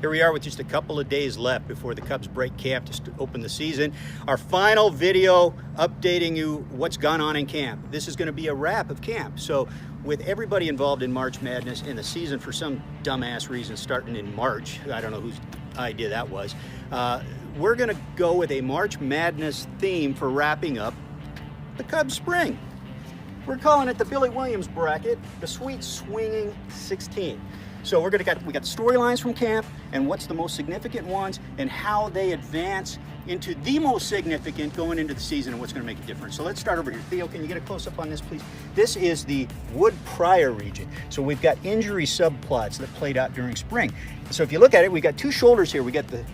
Here we are with just a couple of days left before the Cubs break camp to open the season. Our final video updating you what's gone on in camp. This is going to be a wrap of camp. So with everybody involved in March Madness and the season for some dumbass reason starting in March, I don't know whose idea that was, we're going to go with a March Madness theme for wrapping up the Cubs spring. We're calling it the Billy Williams bracket, the Sweet Swinging 16. So we got storylines from camp and what's the most significant ones and how they advance into the most significant going into the season and what's going to make a difference. So let's start over here. Theo, can you get a close-up on this, please? This is the Wood-Pryor region. So we've got injury subplots that played out during spring. So if you look at it, we've got two shoulders here. We got the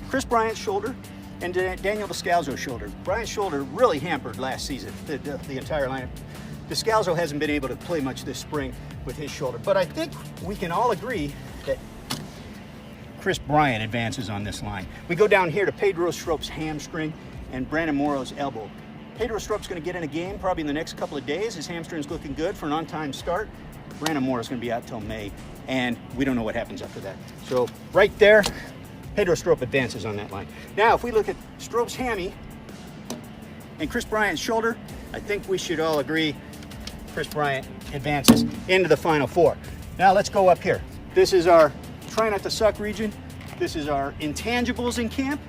Chris Bryant shoulder and Daniel Descalzo's shoulder. Bryant's shoulder really hampered last season, the entire lineup. Descalzo hasn't been able to play much this spring with his shoulder, but I think we can all agree that Chris Bryant advances on this line. We go down here to Pedro Strope's hamstring and Brandon Morrow's elbow. Pedro Strope's going to get in a game probably in the next couple of days. His hamstring's looking good for an on-time start. Brandon Morrow's going to be out till May, and we don't know what happens after that. So right there, Pedro Strope advances on that line. Now, if we look at Strope's hammy and Chris Bryant's shoulder, I think we should all agree Chris Bryant advances into the Final Four. Now let's go up here. This is our try not to suck region. This is our intangibles in camp.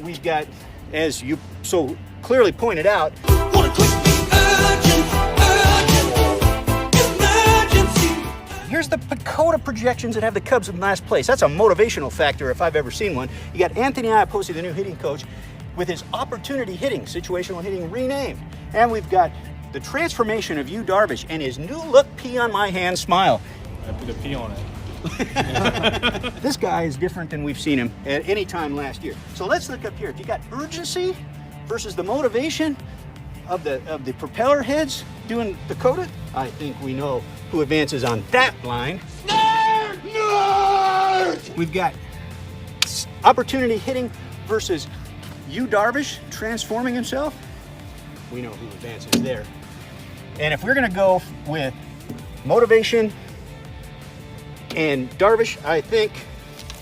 We've got, as you so clearly pointed out, here's the Pacoda projections that have the Cubs in last place. That's a motivational factor if I've ever seen one. You got Anthony Iapoce, the new hitting coach, with his opportunity hitting, situational hitting renamed. And we've got the transformation of Yu Darvish and his new look pee on my hand smile. I put a pee on it. This guy is different than we've seen him at any time last year. So let's look up here. If you got urgency versus the motivation of the propeller heads doing Dakota, I think we know who advances on that line. Nerd! Nerd! We've got opportunity hitting versus Yu Darvish transforming himself. We know who advances there. And if we're going to go with motivation and Darvish, I think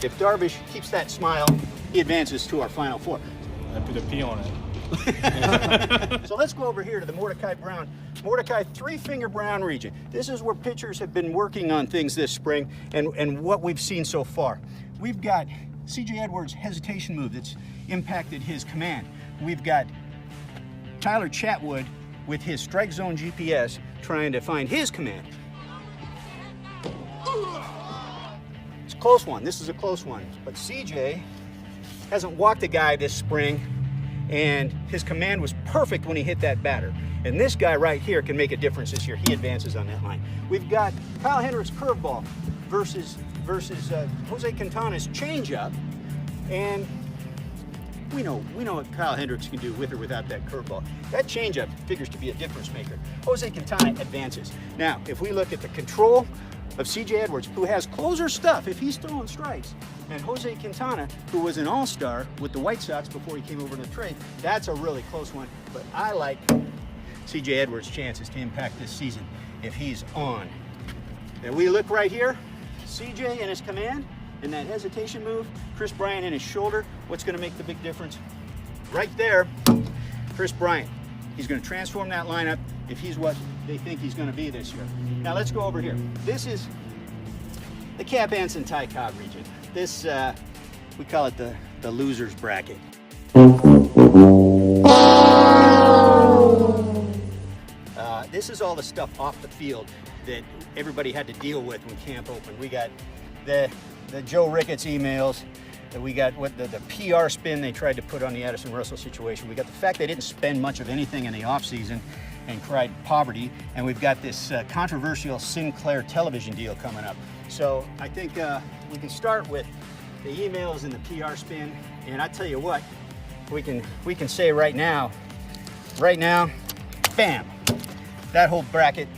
if Darvish keeps that smile, he advances to our Final Four. I put a pee on it. So let's go over here to the Mordecai three-finger brown region. This is where pitchers have been working on things this spring and what we've seen so far. We've got C.J. Edwards' hesitation move that's impacted his command. We've got Tyler Chatwood with his strike zone GPS trying to find his command. It's a close one. This is a close one. But CJ hasn't walked a guy this spring, and his command was perfect when he hit that batter. And this guy right here can make a difference this year. He advances on that line. We've got Kyle Hendricks' curveball versus Jose Quintana's changeup, and we know what Kyle Hendricks can do with or without that curveball. That changeup figures to be a difference maker. Jose Quintana advances. Now, if we look at the control of C.J. Edwards, who has closer stuff if he's throwing strikes, and Jose Quintana, who was an all-star with the White Sox before he came over to the trade, that's a really close one. But I like C.J. Edwards' chances to impact this season if he's on. And we look right here, C.J. and his command, and that hesitation move, Chris Bryant and his shoulder, what's going to make the big difference? Right there, Chris Bryant. He's going to transform that lineup if he's what they think he's going to be this year. Now let's go over here. This is the Cap Anson Ty Cobb region. This, we call it the loser's bracket. This is all the stuff off the field that everybody had to deal with when camp opened. We got the Joe Ricketts emails, we got what the PR spin they tried to put on the Addison Russell situation. We got the fact they didn't spend much of anything in the offseason and cried poverty, and we've got this controversial Sinclair television deal coming up. So I think we can start with the emails and the PR spin, and I tell you what, we can say right now, bam, that whole bracket,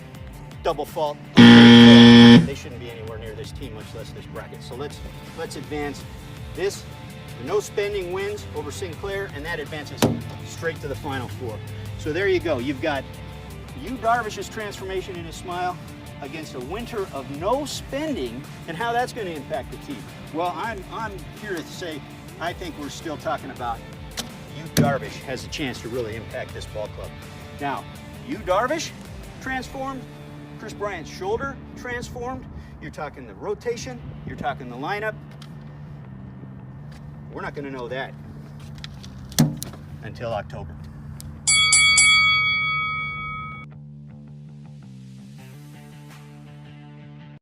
double fault. They shouldn't be anywhere near this team, much less this bracket. So let's advance this. The no spending wins over Sinclair, and that advances straight to the Final Four. So there you go. You've got Yu Darvish's transformation in his smile, against a winter of no spending and how that's going to impact the team. Well, I'm here to say I think we're still talking about Yu Darvish has a chance to really impact this ball club. Now, Yu Darvish transformed, Chris Bryant's shoulder transformed, you're talking the rotation, you're talking the lineup. We're not going to know that until October.